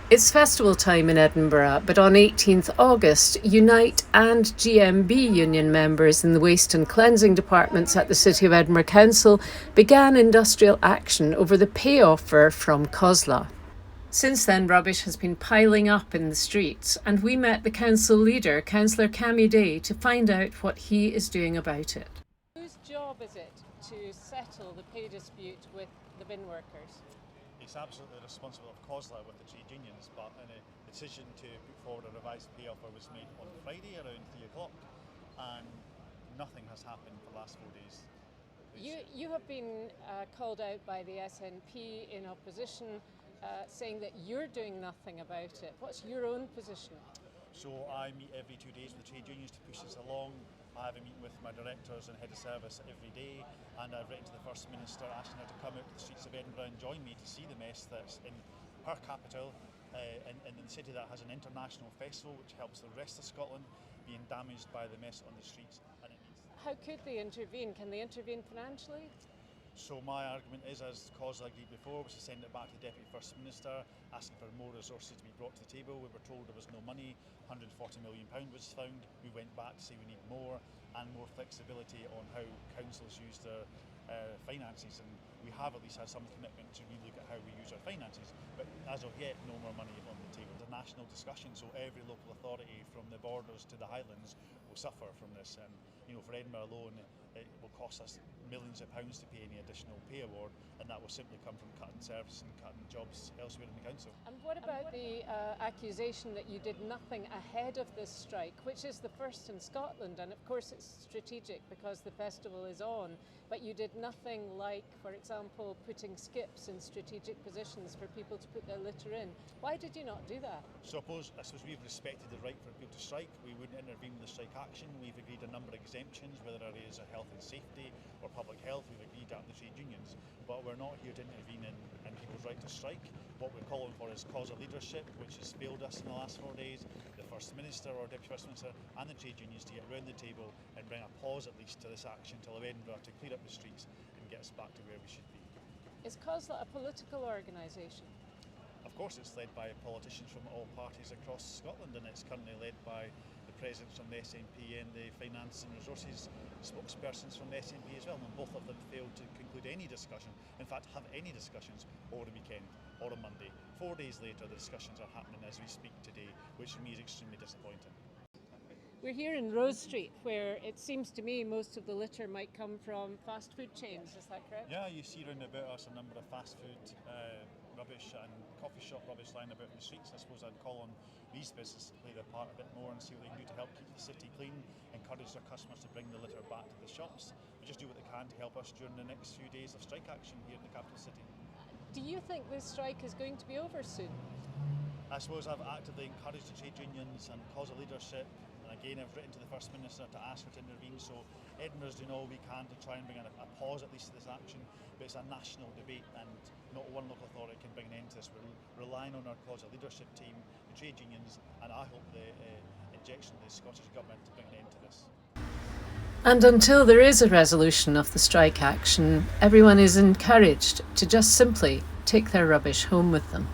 It's festival time in Edinburgh, but on 18th August, Unite and GMB union members in the waste and cleansing departments at the City of Edinburgh Council began industrial action over the pay offer from COSLA. Since then, rubbish has been piling up in the streets, and we met the council leader, Councillor Cammy Day, to find out what he is doing about it. Whose job is it to settle the pay dispute with the bin workers? It's absolutely responsible of COSLA with the trade unions, but a decision to put forward a revised pay offer was made on Friday around 3 o'clock, and nothing has happened for the last 4 days. You have been called out by the SNP in opposition, saying that you're doing nothing about it. What's your own position? So I meet every 2 days with the trade unions to push this along. I have a meeting with my directors and head of service every day, and I've written to the First Minister asking her to come out to the streets of Edinburgh and join me to see the mess that's in her capital, in the city that has an international festival which helps the rest of Scotland, being damaged by the mess on the streets. And it needs. How could they intervene? Can they intervene financially? So my argument is, as COSLA agreed before, was to send it back to the Deputy First Minister, asking for more resources to be brought to the table. We were told there was no money, £140 million was found. We went back to say we need more and more flexibility on how councils use their finances, and we have at least had some commitment to relook at how we use our finances, but as of yet no more money on the table. It's a national discussion, so every local authority from the borders to the Highlands will suffer from this, and for Edinburgh alone it will cost us millions of pounds to pay any additional pay award, and that will simply come from cutting service and cutting jobs elsewhere in the council. And what about the accusation that you did nothing ahead of this strike, which is the first in Scotland, and of course it's strategic because the festival is on, but you did nothing like, for example, putting skips in strategic positions for people to put their litter in. Why did you not do that? So I suppose we've respected the right for people to strike. We wouldn't intervene with the strike action. We've agreed a number of exemptions, whether areas of health and safety or public health. We've agreed that with the trade unions, but we're not here to intervene in people's right to strike. What we're calling for is COSLA leadership, which has failed us in the last 4 days, the First Minister or Deputy First Minister and the trade unions to get round the table and bring a pause at least to this action till Edinburgh to clear up the streets and get us back to where we should be. Is COSLA a political organisation? Of course it's led by politicians from all parties across Scotland, and it's currently led by the presidents from the SNP and the finance and resources spokespersons from the SNP as well, and both of them failed to conclude any discussion, in fact have any discussions over the weekend or on Monday. 4 days later the discussions are happening as we speak today, which for me is extremely disappointing. We're here in Rose Street, where it seems to me most of the litter might come from fast food chains, is that correct? Yeah, you see round about us a number of fast food rubbish and coffee shop rubbish lying about in the streets. I suppose I'd call on these businesses to play their part a bit more and see what they can do to help keep the city clean, encourage their customers to bring the litter back to the shops, but just do what they can to help us during the next few days of strike action here in the capital city. Do you think this strike is going to be over soon? I suppose I've actively encouraged the trade unions and COSLA leadership, and again I've written to the First Minister to ask her to intervene, so Edinburgh's doing all we can to try and bring a pause at least to this action, but it's a national debate and not one local authority can bring an end to this. We're relying on our COSLA leadership team, the trade unions, and I hope the injection of the Scottish Government to bring an end to this. And until there is a resolution of the strike action, everyone is encouraged to just simply take their rubbish home with them.